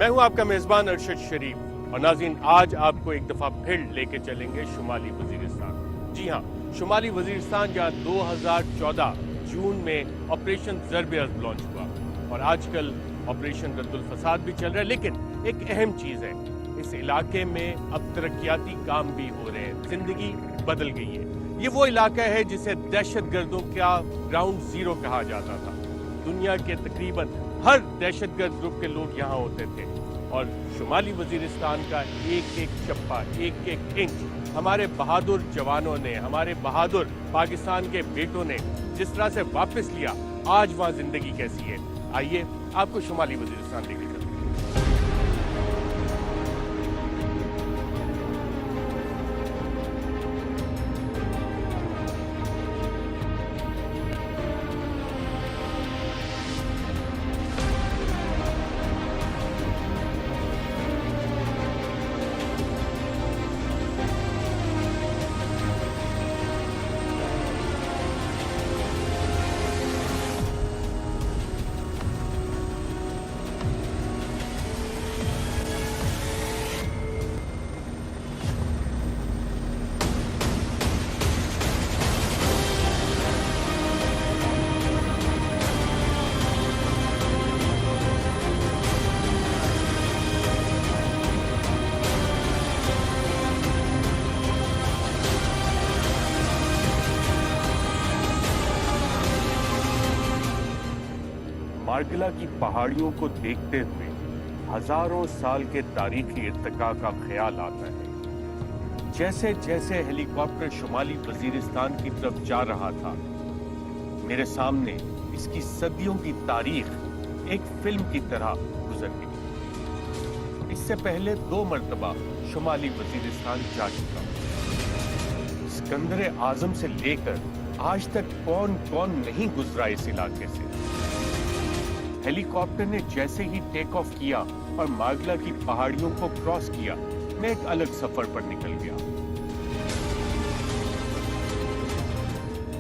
मैं हूं आपका मेजबान अरशद शरीफ और नाज़रीन आज आपको एक दफ़ा फिर लेके चलेंगे शुमाली वज़ीरिस्तान। जी हाँ, शुमाली वज़ीरिस्तान जहाँ 2014 जून में ऑपरेशन ज़र्ब-ए-अज़्ब लॉन्च हुआ और आजकल ऑपरेशन रद्दुल फसाद भी चल रहा है। लेकिन एक अहम चीज़ है, इस इलाके में अब तरक्याती काम भी हो रहे हैं, ज़िंदगी बदल गई है। ये वो इलाका है जिसे दहशतगर्दों का ग्राउंड ज़ीरो कहा जाता था। दुनिया के तकरीबन हर दहशतगर्द ग्रुप के लोग यहाँ होते थे और शुमाली वज़ीरिस्तान का एक एक चप्पा, एक एक इंच हमारे बहादुर जवानों ने, हमारे बहादुर पाकिस्तान के बेटों ने जिस तरह से वापस लिया, आज वहाँ जिंदगी कैसी है, आइए आपको शुमाली वज़ीरिस्तान लेके चलते हैं। मार्गिला की पहाड़ियों को देखते हुए हजारों साल के तारीखी इर्तिका का ख्याल आता है। जैसे जैसे हेलीकॉप्टर शुमाली वज़ीरिस्तान की तरफ जा रहा था, मेरे सामने इसकी सदियों की तारीख एक फिल्म की तरह गुजर गई। इससे पहले 2 मर्तबा शुमाली वज़ीरिस्तान जा चुका। सिकंदर आजम से लेकर आज तक कौन कौन नहीं गुजरा इस इलाके से। हेलीकॉप्टर ने जैसे ही टेक ऑफ किया और मार्गिला की पहाड़ियों को क्रॉस किया, मैं एक अलग सफर पर निकल गया।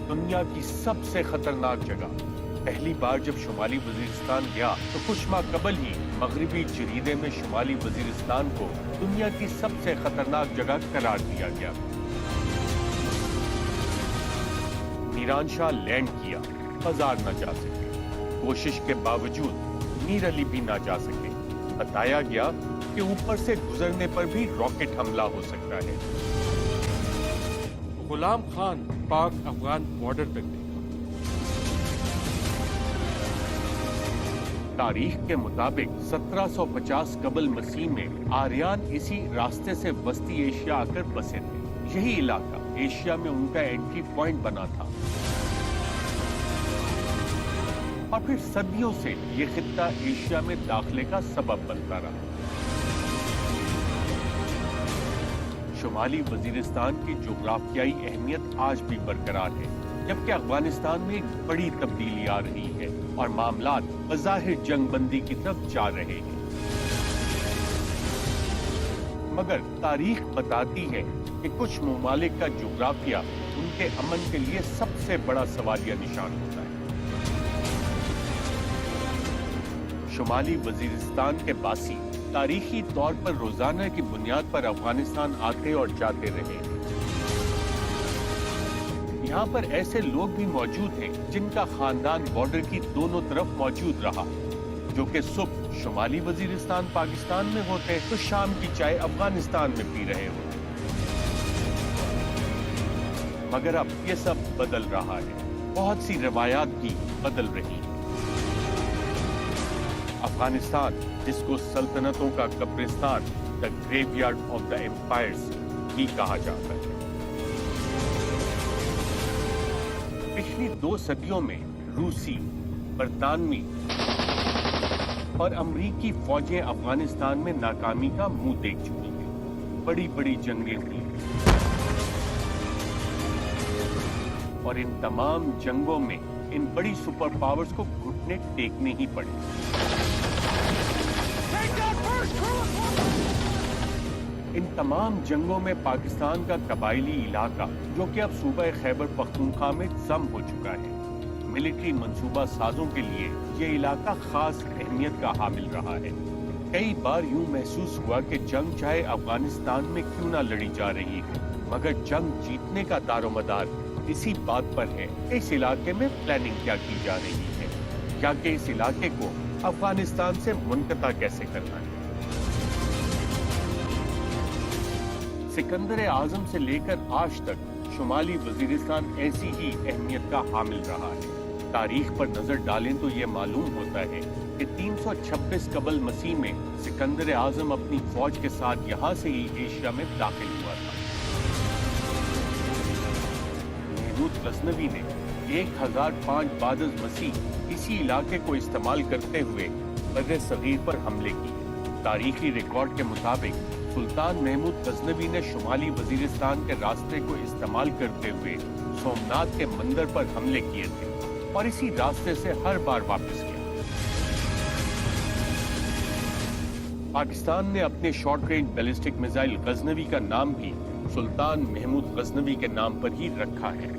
दुनिया की सबसे खतरनाक जगह। पहली बार जब शुमाली वज़ीरिस्तान गया तो कुछ माह कबल ही मगरिबी जरीदे में शुमाली वज़ीरिस्तान को दुनिया की सबसे खतरनाक जगह करार दिया गया। मीरानशाह लैंड किया, बाजार न जा सके। कोशिश के बावजूद मीर अली भी ना जा सके। बताया गया कि ऊपर से गुजरने पर भी रॉकेट हमला हो सकता है। गुलाम खान पाक अफगान बॉर्डर तक देखा। तारीख के मुताबिक 1750 कबल मसीह में आर्यान इसी रास्ते से वस्ती एशिया आकर बसे थे। यही इलाका एशिया में उनका एंट्री पॉइंट बना था और फिर सदियों से ये खित्ता एशिया में दाखिले का सबब बनता रहा। शुमाली वज़ीरिस्तान की जोग्राफियाई अहमियत आज भी बरकरार है, जबकि अफगानिस्तान में एक बड़ी तब्दीली आ रही है और मामलात बज़ाहिर जंगबंदी की तरफ जा रहे हैं। मगर तारीख बताती है कि कुछ ममालिक का जोग्राफिया उनके अमन के लिए सबसे बड़ा सवालिया निशान होता है। शुमाली वज़ीरिस्तान के बासी तारीखी तौर पर रोजाना की बुनियाद पर अफगानिस्तान आते और जाते रहे। यहाँ पर ऐसे लोग भी मौजूद हैं जिनका खानदान बॉर्डर की दोनों तरफ मौजूद रहा, जो कि सुबह शुमाली वज़ीरिस्तान पाकिस्तान में होते तो शाम की चाय अफगानिस्तान में पी रहे होते। मगर अब ये सब बदल रहा है, बहुत सी रवायात भी बदल रही है। अफगानिस्तान, जिसको सल्तनतों का कब्रिस्तान, the graveyard of the empires भी कहा जाता है। पिछली 2 सदियों में रूसी, बरतानवी और अमरीकी फौजें अफगानिस्तान में नाकामी का मुंह देख चुकी हैं। बड़ी बड़ी जंगें हुई और इन तमाम जंगों में इन बड़ी सुपर पावर्स को घुटने टेकने ही पड़े। इन तमाम जंगों में पाकिस्तान का कबायली इलाका, जो कि अब सूबा खैबर पख्तूनख्वा में जम हो चुका है, मिलिट्री मंसूबा साजों के लिए ये इलाका खास अहमियत का हामिल रहा है। कई बार यूं महसूस हुआ कि जंग चाहे अफगानिस्तान में क्यों ना लड़ी जा रही है, मगर जंग जीतने का दारोमदार इसी बात पर है कि इस इलाके में प्लानिंग क्या की जा रही है, क्या कि इस इलाके को अफगानिस्तान से मुनक़ता कैसे करना है। सिकंदर आजम से लेकर आज तक शुमाली वजीरिस्तान ऐसी ही अहमियत का हामिल रहा है। तारीख पर नजर डालें तो ये मालूम होता है कि 326 कबल मसीह में सिकंदर आजम अपनी फौज के साथ यहाँ से ही एशिया में दाखिल हुआ था। महमूद गजनवी ने 1005 बाद मसीह इसी इलाके को इस्तेमाल करते हुए बर्रे सगीर पर हमले किए। तारीखी रिकॉर्ड के मुताबिक सुल्तान महमूद गजनवी ने शुमाली वजीरिस्तान के रास्ते को इस्तेमाल करते हुए सोमनाथ के मंदिर पर हमले किए थे और इसी रास्ते से हर बार वापस किया। पाकिस्तान ने अपने short range ballistic missile Ghaznavi का नाम भी सुल्तान महमूद गजनवी के नाम पर ही रखा है।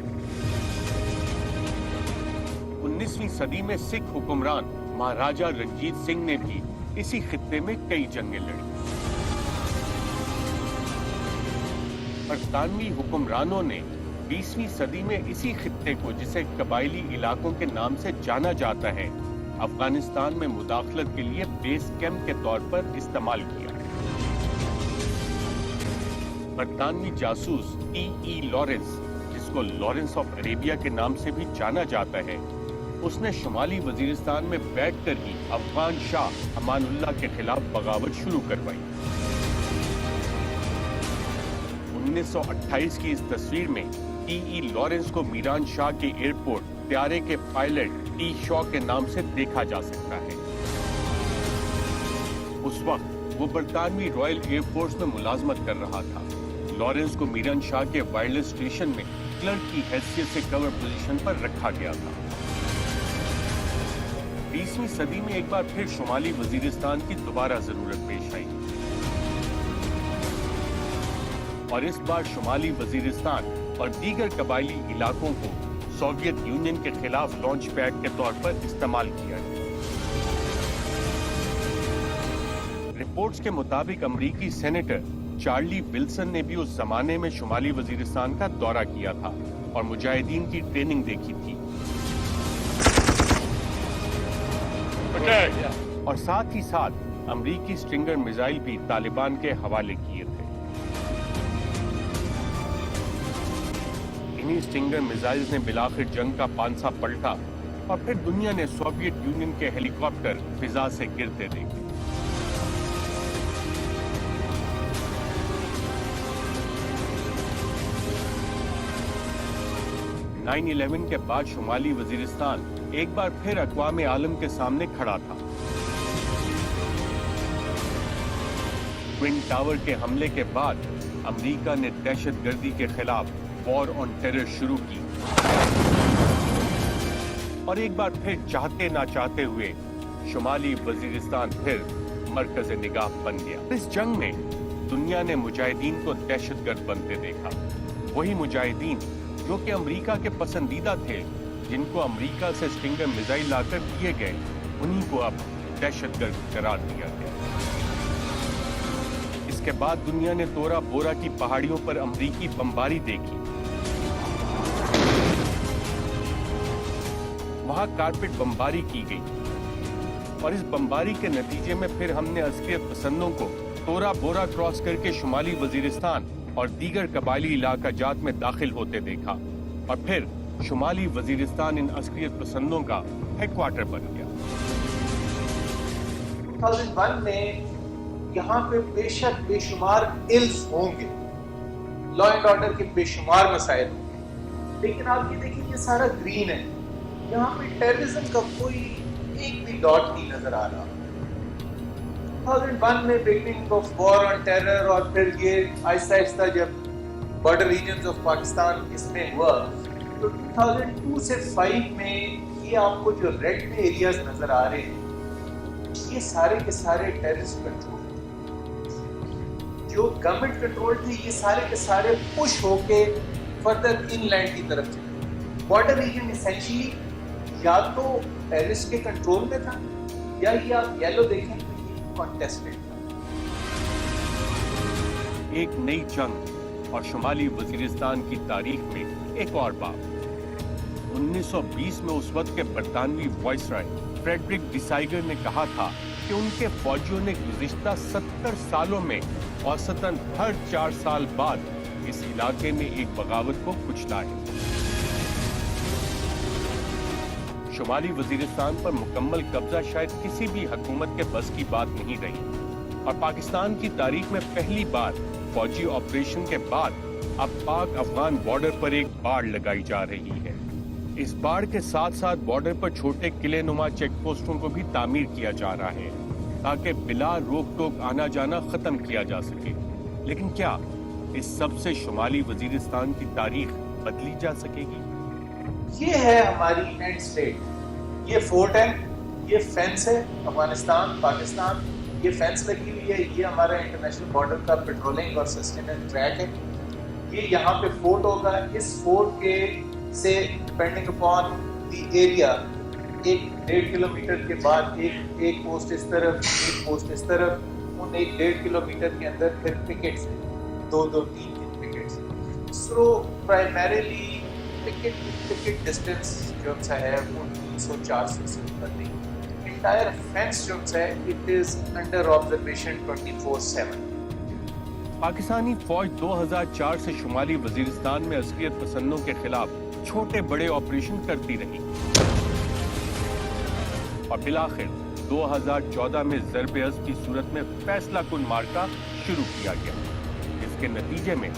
19वीं सदी में सिख हुक्मरान महाराजा रंजीत सिंह ने भी इसी खित्ते में कई जंगें लड़ी। बरतानवी हुक्मरानों ने 20वीं सदी में इसी खित्ते को, जिसे कबायली इलाकों के नाम से जाना जाता है, अफगानिस्तान में मुदाखलत के लिए बेस कैंप के तौर पर इस्तेमाल किया। बरतानवी जासूस T.E. लॉरेंस, जिसको लॉरेंस ऑफ अरेबिया के नाम से भी जाना जाता है, उसने शुमाली वजीरिस्तान में बैठकर ही अफगान शाह अमानुल्लाह के खिलाफ बगावत शुरू करवाई। 1928 की इस तस्वीर में T.E. लॉरेंस को मीरान शाह के एयरपोर्ट त्यारे के पायलट T. शॉ के नाम से देखा जा सकता है। उस वक्त वो बरतानवी रॉयल एयरफोर्स में मुलाजमत कर रहा था। लॉरेंस को मीरान शाह के वायरलेस स्टेशन में क्लर्क की हैसियत से कवर पोजीशन पर रखा गया था। 20वीं सदी में एक बार फिर शुमाली वजीरिस्तान की दोबारा जरूरत पेश आई और इस बार शुमाली वजीरिस्तान और दीगर कबायली इलाकों को सोवियत यूनियन के खिलाफ लॉन्च पैड के तौर पर इस्तेमाल किया गया। रिपोर्ट्स के मुताबिक अमेरिकी सेनेटर चार्ली विल्सन ने भी उस जमाने में शुमाली वजीरिस्तान का दौरा किया था और मुजाहिदीन की ट्रेनिंग देखी थी और साथ ही साथ अमेरिकी स्ट्रिंगर मिसाइल भी तालिबान के हवाले किए थे। इन्हीं स्टिंगर मिसाइल्स ने बिलाखिर जंग का पांसा पलटा और फिर दुनिया ने सोवियत यूनियन के हेलीकॉप्टर फिजा से गिरते देखे। नाइन 11 के बाद शुमाली वजीरिस्तान एक बार फिर अक़वाम आलम के सामने खड़ा था। ट्विन टावर के हमले के बाद अमेरिका ने दहशतगर्दी के खिलाफ वॉर ऑन टेरर शुरू की और एक बार फिर चाहते ना चाहते हुए शुमाली वजीरिस्तान फिर मरकज़ निगाह बन गया। इस जंग में दुनिया ने मुजाहिदीन को दहशतगर्द बनते देखा। वही मुजाहिदीन जो कि अमेरिका के पसंदीदा थे, जिनको अमेरिका से स्टिंगर मिसाइल लाकर दिए गए, उन्हीं को अब दहशतगर्द करार दिया गया। इसके बाद दुनिया ने तोरा बोरा की पहाड़ियों पर अमेरिकी बमबारी देखी। वहां कारपेट बमबारी की गई और इस बमबारी के नतीजे में फिर हमने अस्करियत पसंदों को तोरा बोरा क्रॉस करके शुमाली वजीरिस्तान और दीगर कबायली इलाका जात में दाखिल होते देखा और फिर शुमाली वजीरिस्तान इन अस्करियत पसंदों का हेडक्वार्टर बन गया। 2001 में यहाँ पे बेशक बेशुमार इल्स होंगे, लॉ एंड ऑर्डर के बेशुमार मसाइल होंगे, लेकिन आप ये देखिए ये सारा ग्रीन है। यहाँ पे टेररिज्म का कोई एक भी डॉट नहीं नजर आ रहा। 2001 में beginning of war on terror और फिर ये आहिस्ता आहिस्ता जब बॉर्डर रीजन्स ऑफ पाकिस्तान इसमें हुआ तो 2002 से 5 में ये आपको जो रेड में एरियाज नजर आ रहे हैं ये सारे के सारे टेररिस्ट कंट्रोल, जो गवर्नमेंट कंट्रोल थे, ये सारे के सारे पुश होके फर्दर इनलैंड की तरफ चले। बॉर्डर रीजन एसेंशियली या तो टेररिस्ट के कंट्रोल में था या ये आप येलो देखें contested. ایک نئی جنگ اور شمالی وزیرستان کی تاریخ میں ایک اور باب۔ 1920 میں اس وقت کے برطانوی وائسرائے فریڈرک ڈیسائگر نے کہا تھا کہ ان کے فوجیوں نے گزشتہ 70 سالوں میں اوسطاً ہر 4 سال بعد اس علاقے میں ایک بغاوت کو کچلا ہے۔ شمالی وزیرستان پر مکمل قبضہ شاید کسی بھی حکومت کے بس کی بات نہیں رہی، اور پاکستان کی تاریخ میں پہلی بار فوجی آپریشن کے بعد اب پاک افغان بارڈر پر ایک باڑ لگائی جا رہی ہے۔ اس باڑ کے ساتھ ساتھ بارڈر پر چھوٹے قلعے نما چیک پوسٹوں کو بھی تعمیر کیا جا رہا ہے تاکہ بلا روک ٹوک آنا جانا ختم کیا جا سکے۔ لیکن کیا اس سب سے شمالی وزیرستان کی تاریخ بدلی جا سکے گی؟ یہ ہے ہماری اینڈ اسٹیٹ، یہ فورٹ ہے، یہ فینس ہے، افغانستان پاکستان یہ فینس لگی ہوئی ہے، یہ ہمارا انٹرنیشنل بارڈر کا پیٹرولنگ اور سسٹیننس ٹریک ہے، یہ یہاں پہ فورٹ ہوگا۔ اس فورٹ کے سے depending upon the area 1.5 kilometre کے بعد ایک پوسٹ اس طرف ایک پوسٹ اس طرف، ان 1.5 کلومیٹر کے اندر پھر پکٹس ہیں، 2-3 پکٹس۔ سو پرائمریلی پکٹ ڈسٹینس جو ہے وہ 300-400 سے اوپر نہیں۔ انٹائر فینس جو ہے it is under observation 24/7۔ Pakistani فوج 2004 سے شمالی وزیرستان میں عسکریت پسندوں کے خلاف چھوٹے بڑے آپریشن کرتی رہی، اور بالآخر 2014 میں ضرب عضب کی صورت میں فیصلہ کن مارکہ شروع کیا گیا، جس کے نتیجے میں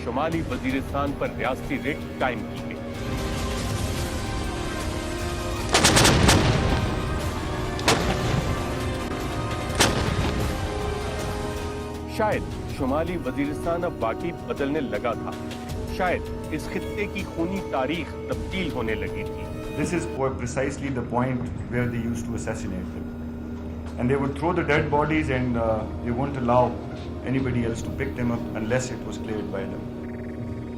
شمالی وزیرستان پر ریاستی ریٹ قائم کی گئی۔ شاید شمالی وزیرستان اب واقعی بدلنے لگا تھا، شاید اس خطے کی خونی تاریخ تبدیل ہونے لگی تھی۔ This is precisely the point where they used to assassinate them. And they would throw the dead bodies and they won't allow anybody else to pick them up unless it was cleared by them.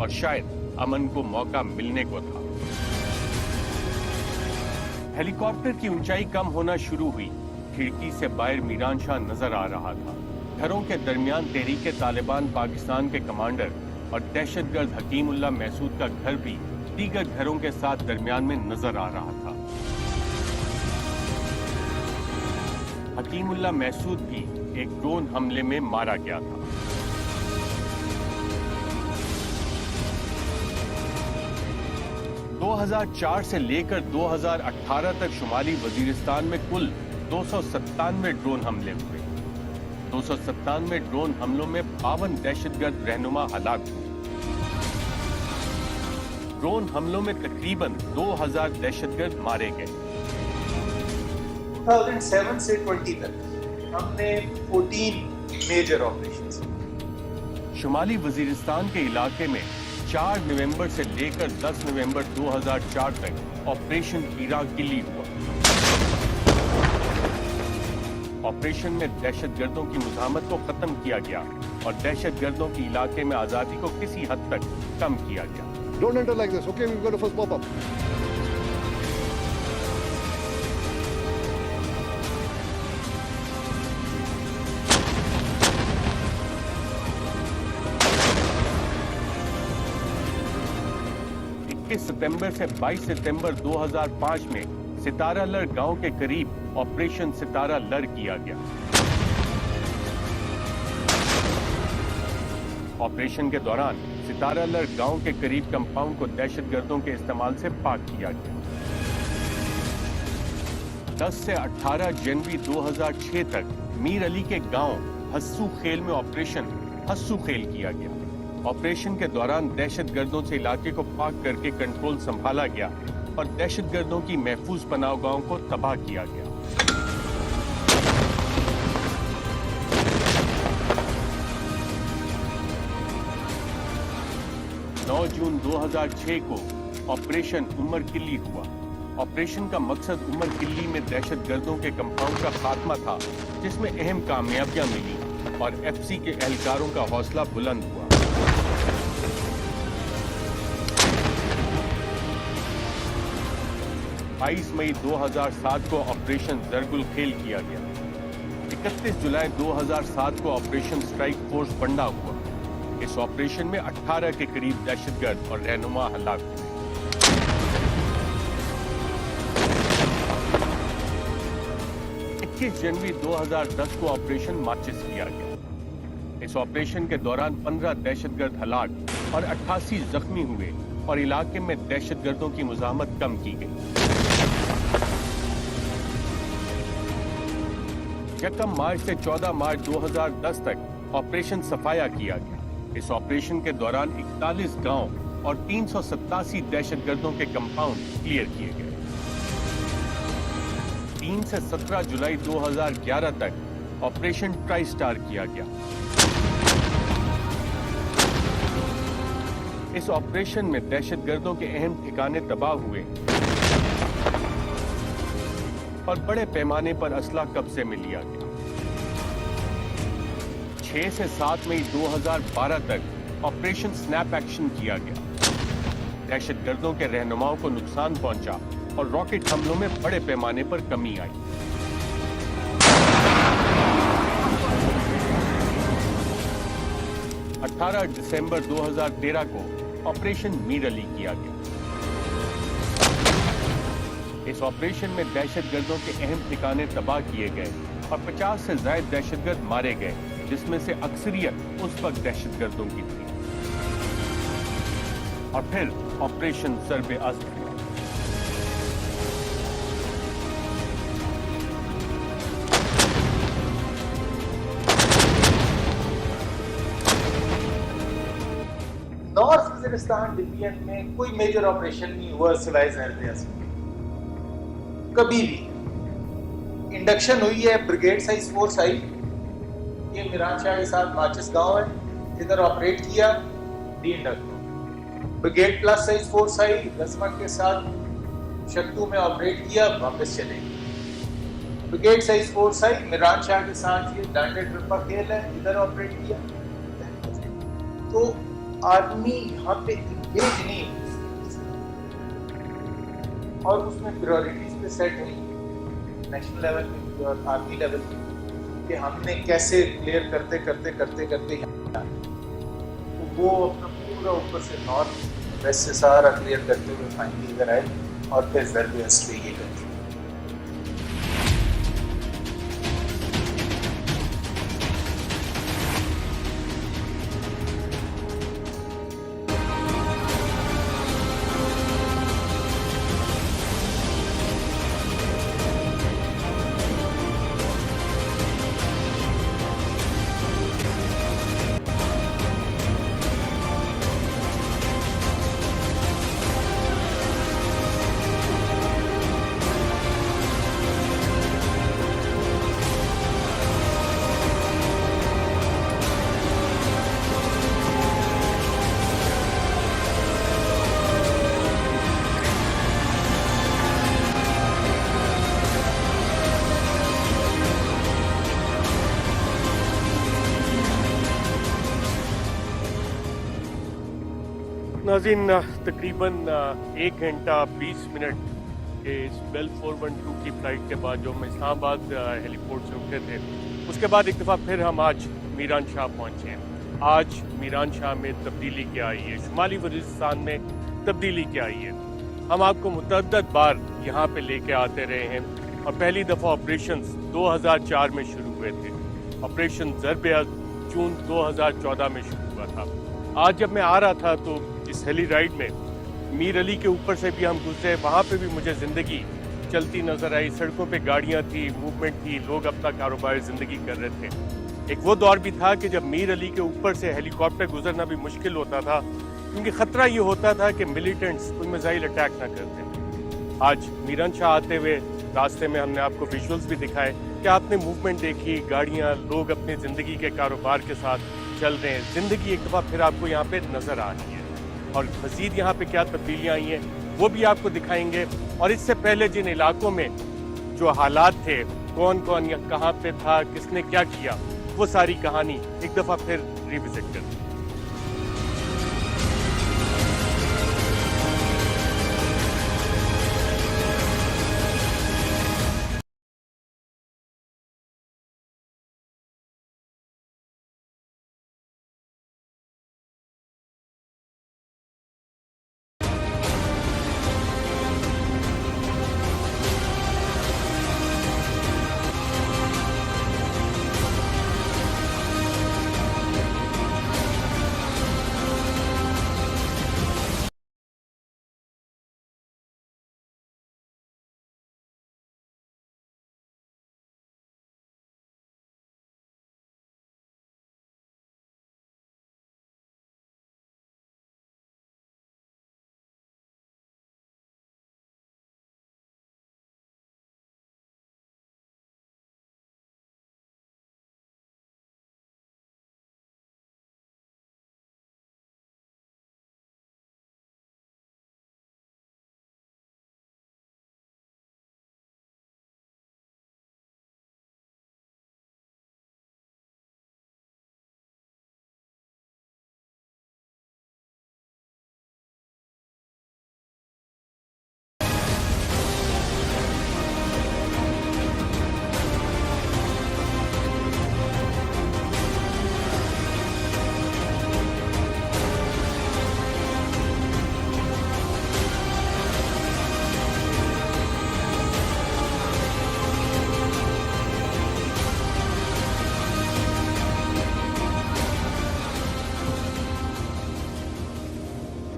اور شاید امن کو موقع ملنے کو تھا۔ ہیلی copter کی اونچائی کم ہونا شروع ہوئی، کھڑکی سے باہر میران شاہ نظر آ رہا تھا۔ گھروں کے درمیان تحریک طالبان پاکستان کے کمانڈر اور دہشت گرد حکیم اللہ محسود کا گھر بھی دیگر گھروں کے ساتھ درمیان میں نظر آ رہا تھا۔ حکیم اللہ محسود بھی ایک ڈرون حملے میں مارا گیا تھا۔ دو 2004 سے لے کر 2018 تک شمالی وزیرستان میں کل 297 ڈرون حملے ہوئے۔ 297 ڈرون حملوں میں 52 دہشت گرد رہنما ہلاک ہوئے۔ ڈرون حملوں میں تقریباً 2000 دہشت گرد مارے گئے۔ 2007 سے 20 تک ہم نے 14 میجر آپریشنز۔ شمالی وزیرستان کے علاقے میں 4 نومبر سے لے کر 10 نومبر 2004 تک آپریشن ہیرا گلی ہوا۔ آپریشن میں دہشت گردوں کی مزاحمت کو ختم کیا گیا اور دہشت گردوں کی علاقے میں آزادی کو کسی حد تک کم کیا گیا۔ Don't enter like this, okay? We've got a first pop-up. ستمبر سے 22 ستمبر 2005 میں ستارہ لر گاؤں کے قریب آپریشن ستارہ لر کیا گیا۔ آپریشن کے دوران ستارہ لر گاؤں کے قریب کمپاؤنڈ کو دہشت گردوں کے استعمال سے پاک کیا گیا۔ 10 سے 18 جنوری 2006 تک میر علی کے گاؤں ہسو خیل میں آپریشن ہسو خیل کیا گیا۔ آپریشن کے دوران دہشت گردوں سے علاقے کو پاک کر کے کنٹرول سنبھالا گیا اور دہشت گردوں کی محفوظ پناہ گاہوں کو تباہ کیا گیا۔ 9 جون 2006 کو آپریشن عمر کلی ہوا۔ آپریشن کا مقصد عمر کلی میں دہشت گردوں کے کمپاؤنڈ کا خاتمہ تھا، جس میں اہم کامیابیاں ملی اور ایف سی کے اہلکاروں کا حوصلہ بلند ہوا۔ 22 مئی 2007 کو آپریشن زرگ الخیل کیا گیا۔ 31 जुलाई 2007 को ऑपरेशन स्ट्राइक फोर्स बंडा हुआ। इस ऑपरेशन में 18 के करीब दहशतगर्द और रहनुमा हलाक हुए। 21 जनवरी 2010 को ऑपरेशन माचिस किया गया। इस ऑपरेशन के दौरान 15 दहशतगर्द हलाक और 88 जख्मी हुए और इलाके में दहशतगर्दों की मुज़ाहमत कम की गई। यकम मार्च से 14 मार्च 2010 तक ऑपरेशन सफाया किया गया। इस ऑपरेशन के दौरान 41 गांव और 387 दहशतगर्दों के कंपाउंड क्लियर किए गए। 3 से 17 जुलाई 2011 तक ऑपरेशन ट्राई स्टार किया गया। इस ऑपरेशन में दहशतगर्दों के अहम ठिकाने तबाह हुए और बड़े पैमाने पर असला कब्जे में लिया गया। 6 से 7 मई 2012 तक ऑपरेशन स्नैप एक्शन किया गया। दहशतगर्दों के रहनुमाओं को नुकसान पहुंचा और रॉकेट हमलों में बड़े पैमाने पर कमी आई। अठारह दिसंबर 2013 को ऑपरेशन मीर अली किया गया। इस ऑपरेशन में दहशतगर्दों के अहम ठिकाने तबाह किए गए और 50 से ज्यादा दहशतगर्द मारे गए, जिसमें से अक्सरियत उस वक्त दहशतगर्दों की थी। और फिर ऑपरेशन ज़र्ब-ए-अज़्म हुआ। नॉर्थ वजीरिस्तान डिवीजन में कोई मेजर ऑपरेशन नहीं हुआ सिवाय ज़र्ब-ए-अज़्म। कभी भी इंडक्शन हुई है, ब्रिगेड साइज फोर्स आई, ये मीरान शाह के साथ माचिस गांव है, इधर ऑपरेट किया, डी इंडक्ट हो। ब्रिगेड प्लस साइज फोर्स आई, गजमत के साथ शक्तू में ऑपरेट किया, वापस चले गए। ब्रिगेड साइज फोर्स आई, मीरान शाह के साथ ये डांडे ट्रिपा खेल है, इधर ऑपरेट किया। तो आर्मी यहाँ पे इंगेज नहीं और उसमें प्रायोरिटीज पे सेट हुई नेशनल लेवल पे और आर्मी लेवल पे कि हमने कैसे क्लियर करते करते करते करते यहाँ तो वो अपना पूरा ऊपर से नॉर्थ वेस्ट से सारा क्लियर करते हुए फाइनली इधर आए और फिर ज़र्ब-ए-अज़्म पे ये करते। नाज़रीन, तकरीबन 1 घंटा 20 मिनट के इस बेल 412 की फ़्लाइट के बाद जो हम इस्लामाबाद हेलीपोर्ट से उठे थे, उसके बाद एक दफ़ा फिर हम आज मीरान शाह पहुँचे हैं। आज मीरान शाह में तब्दीली क्या आई है, शुमाली वज़ीरिस्तान में तब्दीली क्या आई है, हम आपको मुतअद्दिद बार यहाँ पे लेके आते रहे हैं और पहली दफ़ा ऑपरेशंस 2004 में शुरू हुए थे। ऑपरेशन ज़र्ब-ए-अज़्म जून 2014 में शुरू हुआ था। आज जब मैं आ रहा था तो इस हेली राइड में मीर अली के ऊपर से भी हम गुजरे, वहाँ पे भी मुझे ज़िंदगी चलती नज़र आई। सड़कों पे गाड़ियाँ थी, मूवमेंट थी, लोग अपना कारोबार ज़िंदगी कर रहे थे। एक वो दौर भी था कि जब मीर अली के ऊपर से हेलीकॉप्टर गुजरना भी मुश्किल होता था, क्योंकि ख़तरा ये होता था कि मिलिटेंट्स कोई मिसाइल अटैक ना करते। आज मीरान शाह आते हुए रास्ते में हमने आपको विजुअल्स भी दिखाए कि आपने मूवमेंट देखी, गाड़ियाँ, लोग अपनी ज़िंदगी के कारोबार के साथ चल रहे हैं। ज़िंदगी एक दफ़ा फिर आपको यहाँ पे नज़र आ रही है और मज़ीद यहाँ पे क्या तब्दीलियाँ आई हैं वो भी आपको दिखाएंगे। और इससे पहले जिन इलाकों में जो हालात थे, कौन कौन या कहाँ पे था, किसने क्या किया, वो सारी कहानी एक दफ़ा फिर रिविजिट करते हैं।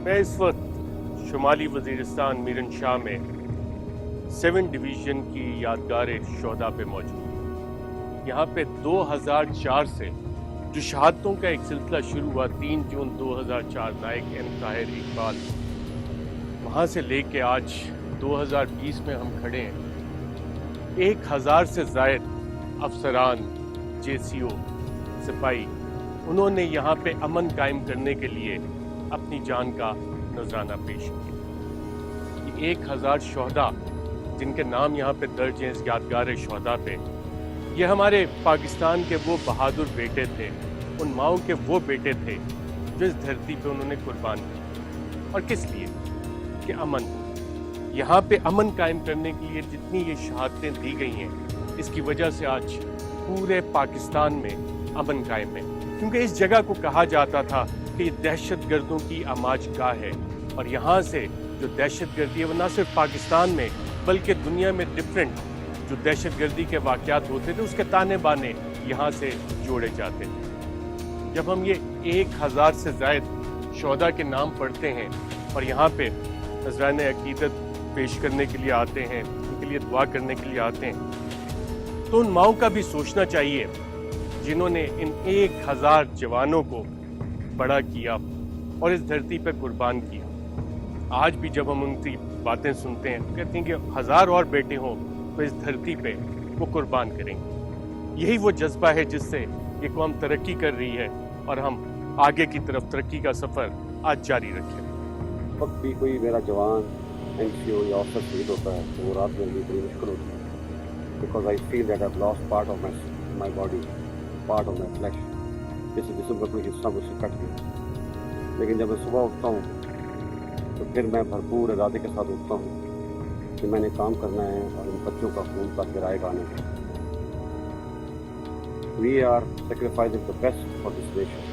मैं इस वक्त शुमाली वज़ीरिस्तान मीरन शाह में 7 डिवीज़न की यादगार शोहदा पे मौजूद हूँ। यहाँ पे 2004 से जो शहादतों का एक सिलसिला शुरू हुआ 3 जून 2004 नायक एम ताहिर इकबाल, वहाँ से लेके आज 2020 में हम खड़े हैं। 1000 से ज़ायद अफसरान, JCO, सिपाही, उन्होंने यहाँ पे अमन कायम करने के लिए अपनी जान का नजराना पेश किया। ये 1000 शोहदा जिनके नाम यहाँ पे दर्ज हैं इस यादगार शोहदा पे, ये हमारे पाकिस्तान के वो बहादुर बेटे थे, उन माओं के वो बेटे थे जो इस धरती पे उन्होंने कुर्बान की। और किस लिए? कि अमन, यहाँ पे अमन कायम करने के लिए जितनी ये शहादतें दी गई हैं, इसकी वजह से आज पूरे पाकिस्तान में अमन कायम है। क्योंकि इस जगह को कहा जाता था कि ये दहशत गर्दों की आमाज गाह है, और यहाँ से जो दहशत गर्दी है वो ना सिर्फ पाकिस्तान में बल्कि दुनिया में डिफरेंट जो दहशत गर्दी के वाक़यात होते थे उसके ताने बाने यहाँ से जोड़े जाते थे। जब हम ये 1000 से ज़ायद शोहदा के नाम पढ़ते हैं और यहाँ पे नज़राने अकीदत पेश करने के लिए आते हैं, उनके लिए दुआ करने के लिए आते हैं, तो उन माओं का भी सोचना चाहिए जिन्होंने इन 1000 जवानों को बड़ा किया और इस धरती पर कुर्बान किया। आज भी जब हम उनकी बातें सुनते हैं, कहते हैं कि 1000 और बेटे हों तो इस धरती पे वो कुर्बान करेंगे। यही वो जज्बा है जिससे ये कौम तरक्की कर रही है और हम आगे की तरफ तरक्की का सफ़र आज जारी रखें। वक्त भी कोई मेरा जवान NCO या ऑफिसर शहीद होता है तो वो रात में भी बड़ी मुश्किल होती है, because I feel that I lost part of my body, part of my flash, जैसे जिसम का कोई हिस्सा मुझसे कट गया। लेकिन जब मैं सुबह उठता हूँ तो फिर मैं भरपूर इरादे के साथ उठता हूँ कि मैंने काम करना है और इन बच्चों का खून का किराए आने का। We are sacrificing the best for this nation.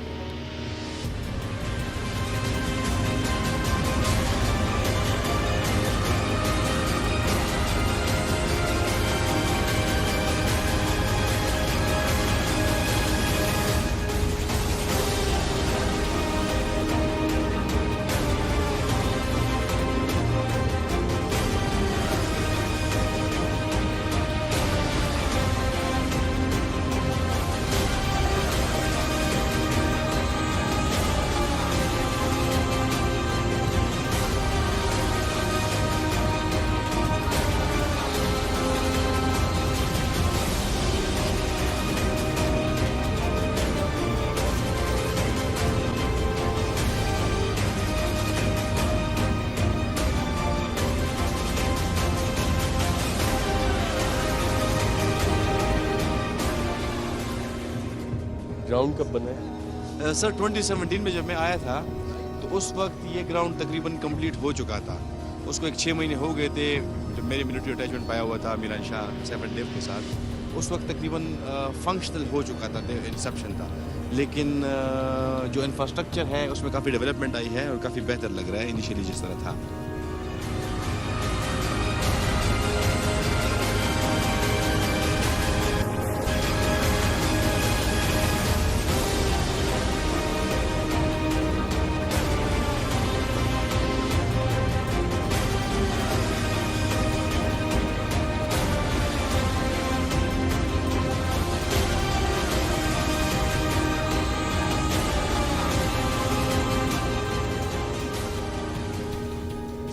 Ground कब बना है? सर 2017 में जब मैं आया था तो उस वक्त ये ग्राउंड तकरीबन कंप्लीट हो चुका था। उसको एक 6 महीने हो गए थे जब मेरे मिलिट्री अटैचमेंट पाया हुआ था मीरान शाह 7 डेव के साथ। उस वक्त तकरीबन फंक्शनल हो चुका था, इंसेप्शन था। लेकिन जो इंफ्रास्ट्रक्चर है उसमें काफ़ी डेवलपमेंट आई है और काफ़ी बेहतर लग रहा है इनिशियली जिस तरह था।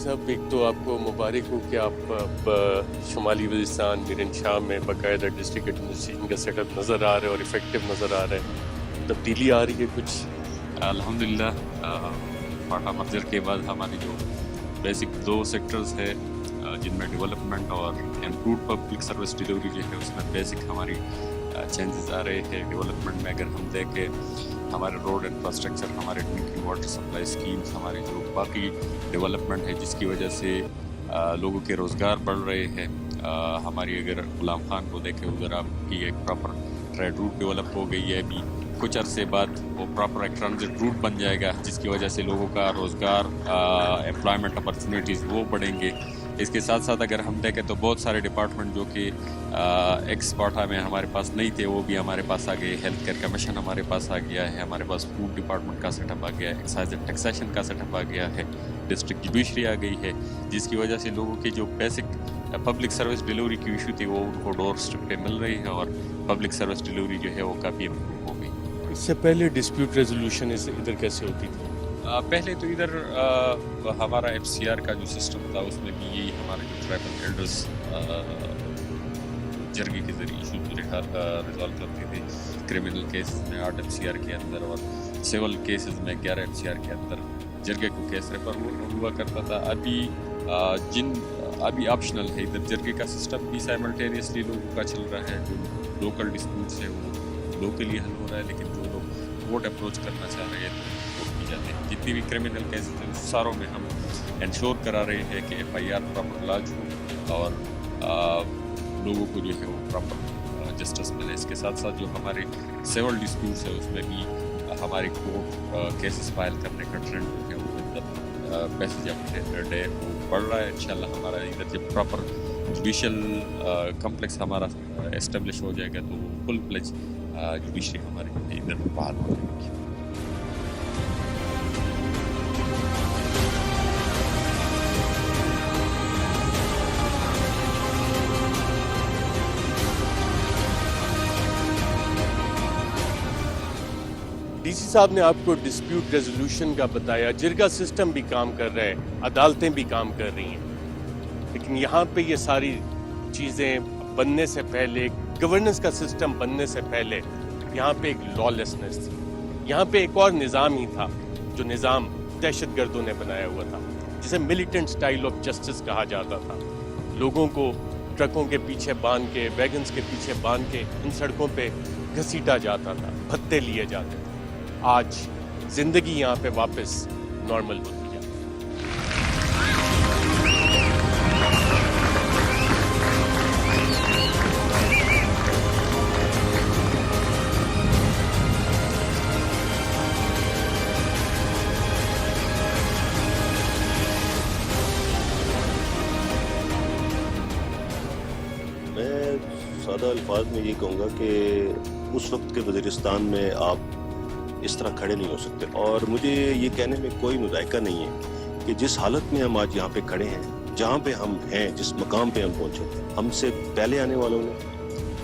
साहब, एक तो आपको मुबारक हो कि आप अब शुमाली वज़ीरिस्तान मीरन शाह में बाकायदा डिस्ट्रिक्ट एडमिनिस्ट्रेशन का सेटअप नज़र आ रहा है और इफ़ेक्टिव नज़र आ रहा है। तब्दीली आ रही है कुछ? अल्हम्दुलिल्लाह फाटा मर्जर के बाद हमारी जो बेसिक 2 सेक्टर्स है जिनमें डेवलपमेंट और इम्प्रूव पब्लिक सर्विस डिलीवरी जो है उसमें बेसिक हमारी चेंजेस आ रहे हैं। डेवलपमेंट में अगर हम देखें हमारे रोड इंफ्रास्ट्रक्चर, हमारे ड्रिंकिंग वाटर सप्लाई स्कीम्स, हमारी जो बाकी डेवलपमेंट है जिसकी वजह से लोगों के रोज़गार बढ़ रहे हैं। हमारी अगर गुलाम खान को देखें उधर आपकी एक प्रॉपर ट्रेड रूट डेवलप हो गई है। अभी कुछ अरसे बाद वो प्रॉपर एक ट्रांजिट रूट बन जाएगा जिसकी वजह से लोगों का रोज़गार, एम्प्लॉयमेंट अपॉर्चुनिटीज़ वो बढ़ेंगे। اس کے ساتھ ساتھ اگر ہم دیکھیں تو بہت سارے ڈپارٹمنٹ جو کہ ایکس پارٹا میں ہمارے پاس نہیں تھے وہ بھی ہمارے پاس آ گئے. ہیلتھ کیئر کمیشن ہمارے پاس آ گیا ہے, ہمارے پاس فوڈ ڈپارٹمنٹ کا سیٹ اپ آ گیا ہے, ایکسائز اینڈ ٹیکسیشن کا سیٹ اپ آ گیا ہے, ڈسٹرکٹ جوڈیشری آ گئی ہے, جس کی وجہ سے لوگوں کی جو بیسک پبلک سروس ڈیلیوری کی ایشو تھی وہ ان کو ڈور اسٹیپ پہ مل رہی ہے اور پبلک سروس ڈیلیوری جو ہے وہ کافی امپروو ہو گئی. اس سے پہلے ڈسپیوٹ ریزولوشن ادھر کیسے ہوتی تھی؟ پہلے تو ادھر ہمارا ایف سی آر کا جو سسٹم تھا اس میں بھی یہی ہمارے جو ٹرائبل ایلڈرس جرگے کے ذریعے ایشوز ریزالو کرتے تھے. کرمنل کیسز میں 8 ایف سی آر کے اندر اور سول کیسز میں 11 ایف سی آر کے اندر جرگے کو کیس ریفر ہوا کرتا تھا. ابھی آپشنل ہے ادھر جرگے کا سسٹم بھی سائملٹینیسلی لوگوں کا چل رہا ہے. جو لوکل ڈسپیوٹس ہے وہ لوکلی حل ہو رہا ہے, لیکن جو لوگ کورٹ اپروچ کرنا چاہ رہے ہیں تو وہ کی جاتے ہیں. جتنی بھی کرمنل کیسز ہیں ساروں میں ہم انشور کرا رہے ہیں کہ ایف آئی آر پراپر لاج ہو اور لوگوں کو جو ہے وہ پراپر جسٹس ملے. اس کے ساتھ ساتھ جو ہمارے سیول ڈسپیوٹس ہے اس میں بھی ہمارے کورٹ کیسز فائل کرنے کا ٹرینڈ جو ہے وہ پیسج آف ڈے وہ بڑھ رہا ہے. انشاءاللہ ہمارا ادھر جب پراپر جوڈیشل کمپلیکس ہمارا اسٹیبلش ہو جائے گا تو فل فلیج جوڈیشری ہمارے ادھر بحال ہو جائے گی. ڈی سی صاحب نے آپ کو ڈسپیوٹ ریزولوشن کا بتایا, جرگا سسٹم بھی کام کر رہا ہے, عدالتیں بھی کام کر رہی ہیں, لیکن یہاں پہ یہ ساری چیزیں بننے سے پہلے, گورننس کا سسٹم بننے سے پہلے یہاں پہ ایک لا لیسنس تھی. یہاں پہ ایک اور نظام ہی تھا جو نظام دہشت گردوں نے بنایا ہوا تھا, جسے ملیٹنٹ سٹائل آف جسٹس کہا جاتا تھا. لوگوں کو ٹرکوں کے پیچھے باندھ کے, ویگنز کے پیچھے باندھ کے ان سڑکوں پہ گھسیٹا جاتا تھا, بھتے لیے جاتے تھے. آج زندگی یہاں پہ واپس نارمل ہوتی ہے. میں سادہ الفاظ میں یہ کہوں گا کہ اس وقت کے وزیرستان میں آپ اس طرح کھڑے نہیں ہو سکتے, اور مجھے یہ کہنے میں کوئی مذائقہ نہیں ہے کہ جس حالت میں ہم آج یہاں پہ کھڑے ہیں, جہاں پہ ہم ہیں, جس مقام پہ ہم پہنچے, ہم سے پہلے آنے والوں نے,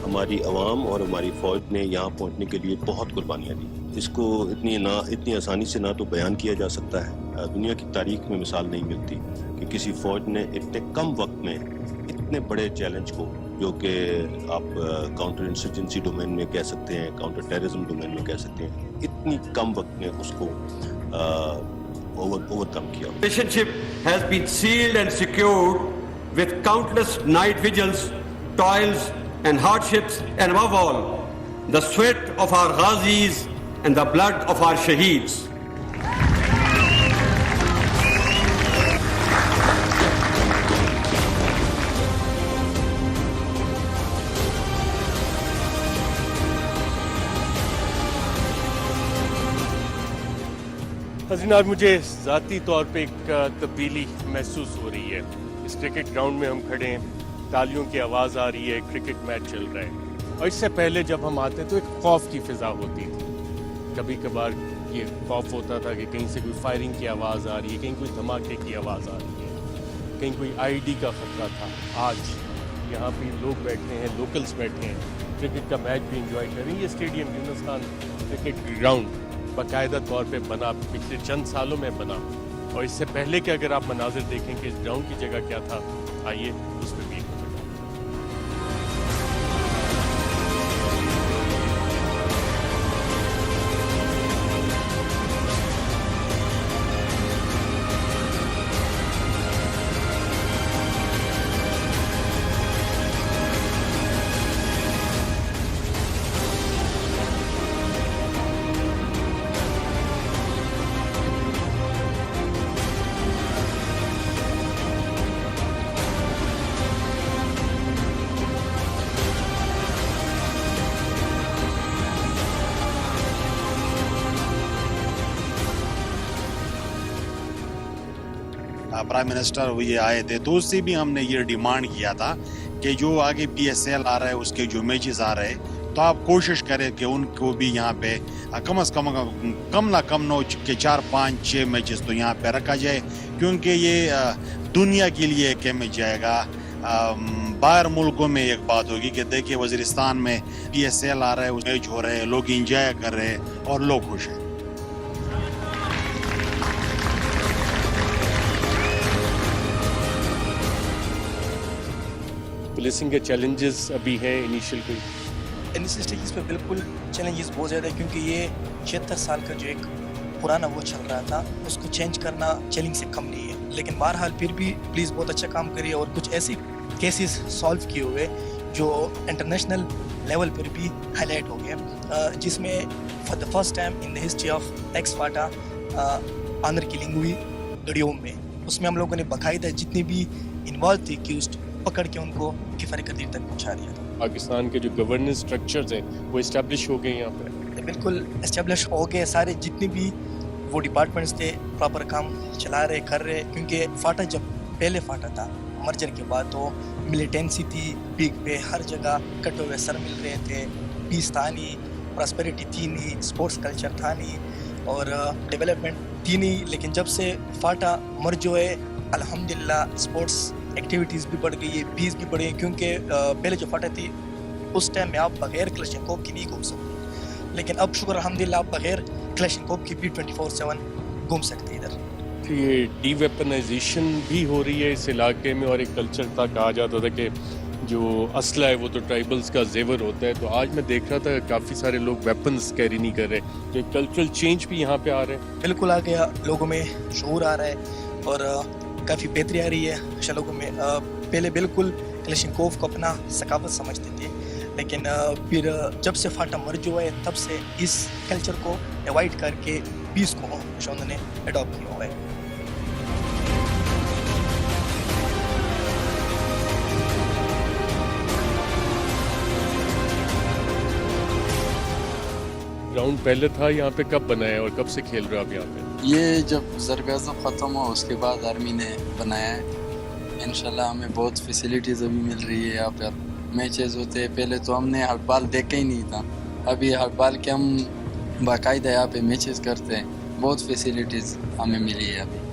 ہماری عوام اور ہماری فوج نے یہاں پہنچنے کے لیے بہت قربانیاں دی. اس کو اتنی آسانی سے نہ تو بیان کیا جا سکتا ہے. دنیا کی تاریخ میں مثال نہیں ملتی کہ کسی فوج نے اتنے کم وقت میں اتنے بڑے چیلنج کو, جو کہ آپ کاؤنٹر انسرجنسی ڈومین میں کہہ سکتے ہیں, کاؤنٹر ٹیررزم ڈومین میں کہہ سکتے ہیں, اتنی کم وقت میں اس کو اوور کم کیا. Relationship has been sealed and secured with countless night vigils, toils and hardships, and above all, the sweat of our ghazis and the blood of our shaheeds. حضرات, مجھے ذاتی طور پہ ایک تبدیلی محسوس ہو رہی ہے. اس کرکٹ گراؤنڈ میں ہم کھڑے ہیں, تالیوں کی آواز آ رہی ہے, کرکٹ میچ چل رہا ہے, اور اس سے پہلے جب ہم آتے تو ایک خوف کی فضا ہوتی تھی. کبھی کبھار یہ خوف ہوتا تھا کہ کہیں سے کوئی فائرنگ کی آواز آ رہی ہے, کہیں کوئی دھماکے کی آواز آ رہی ہے, کہیں کوئی آئی ڈی کا خطرہ تھا. آج یہاں پہ لوگ بیٹھے ہیں, لوکلز بیٹھے ہیں, کرکٹ کا میچ بھی انجوائے کر رہے ہیں. یہ اسٹیڈیم یونس خان کرکٹ گراؤنڈ باقاعدہ طور پہ بنا, پچھلے چند سالوں میں بنا, اور اس سے پہلے کے اگر آپ مناظر دیکھیں کہ اس گراؤنڈ کی جگہ کیا تھا, آئیے اس پہ بھی ایک نظر ڈالیں. प्राइम मिनिस्टर ये आए थे, तो उससे भी हमने ये डिमांड किया था कि जो आगे PSL आ रहा है उसके जो मैचेस आ रहे हैं, तो आप कोशिश करें कि उनको भी यहाँ पे कम से कम ना कम 9 के 4, 5, 6 मैचेस तो यहाँ पे रखा जाए, क्योंकि ये दुनिया के लिए एक मैच जाएगा। बाहर मुल्कों में एक बात होगी कि देखिए वज़ीरिस्तान में PSL आ रहा है, मैच हो रहे हैं, लोग इंजॉय कर रहे हैं और लोग खुश हैं। पुलिसिंग के चैलेंजेस अभी हैं इनिशियल कोई? इनिशियल स्टेजेस पे बिल्कुल चैलेंजेस बहुत ज़्यादा है, क्योंकि ये 76 साल का जो एक पुराना वो चल रहा था, उसको चेंज करना चैलेंज से कम नहीं है। लेकिन बहरहाल फिर भी पुलिस बहुत अच्छा काम करी है और कुछ ऐसे केसेस सॉल्व किए हुए जो इंटरनेशनल लेवल पर भी हाईलाइट हो गए, जिसमें for the first time in the history of ex FATA honour killing हुई गड़ियोम में। उसमें हम लोगों ने बाकायदा जितनी भी इन्वॉल्व थी एक्यूज्ड पकड़ के उनको किफ़ायत कदीर तक पहुँचा दिया था। पाकिस्तान के जो गवर्नेंस स्ट्रक्चर्स हैं वो इस्टेब्लिश हो गए यहाँ पर? बिल्कुल इस्टेब्लिश हो गए, सारे जितने भी वो डिपार्टमेंट्स थे प्रॉपर काम चला रहे कर रहे, क्योंकि फाटा जब पहले फाटा था मर्जर के बाद तो मिलिटेंसी थी पीक पे, हर जगह कटे हुए सर मिल रहे थे, पीस था नहीं, प्रॉस्पेरिटी थी नहीं, स्पोर्ट्स कल्चर था नहीं और डेवलपमेंट थी नहीं। लेकिन जब से फाटा मर्ज हुए अल्हम्दुलिल्लाह स्पोर्ट्स एक्टिविटीज़ भी बढ़ गई है, पीस भी बढ़ी है, क्योंकि पहले जो फाटा थी उस टाइम में आप बगैर क्लशनकोव की नहीं घूम सकते, लेकिन अब शुक्र अल्हम्दुलिल्लाह आप बगैर क्लशनकोव की भी 24/7 घूम सकते इधर। ये डीवेपनाइजेशन भी हो रही है इस इलाके में, और एक कल्चर था, कहा जाता था कि जो असला है वो तो ट्राइबल्स का जेवर होता है, तो आज मैं देख रहा था काफ़ी सारे लोग वेपन्स कैरी नहीं कर रहे, तो एक कल्चरल चेंज भी यहाँ पे आ रहा है। बिल्कुल आ गया, लोगों में शऊर आ रहा है और काफ़ी बेहतरी आ रही है लोगों में। पहले बिल्कुल क्लशनकोव को अपना सकाफत समझते थे, लेकिन फिर जब से फाटा मर्ज हुआ है तब से इस कल्चर को अवॉइड करके पीस को उन्होंने अडॉप्ट किया हुआ है। ग्राउंड पहले था यहाँ पे, कब बना है और कब से खेल रहे हो आप यहाँ पे? ये जब ज़र-ए-आज़म ख़त्म हुआ उसके बाद आर्मी ने बनाया है। इंशाल्लाह हमें बहुत फैसिलिटीज़ अभी मिल रही है यहाँ पर। मैचेस होते हैं, पहले तो हमने हड़बाल देखा ही नहीं था, अभी हड़बाल के हम बाकायदा यहाँ पे मैचेस करते हैं, बहुत फैसिलिटीज़ हमें मिली है अभी।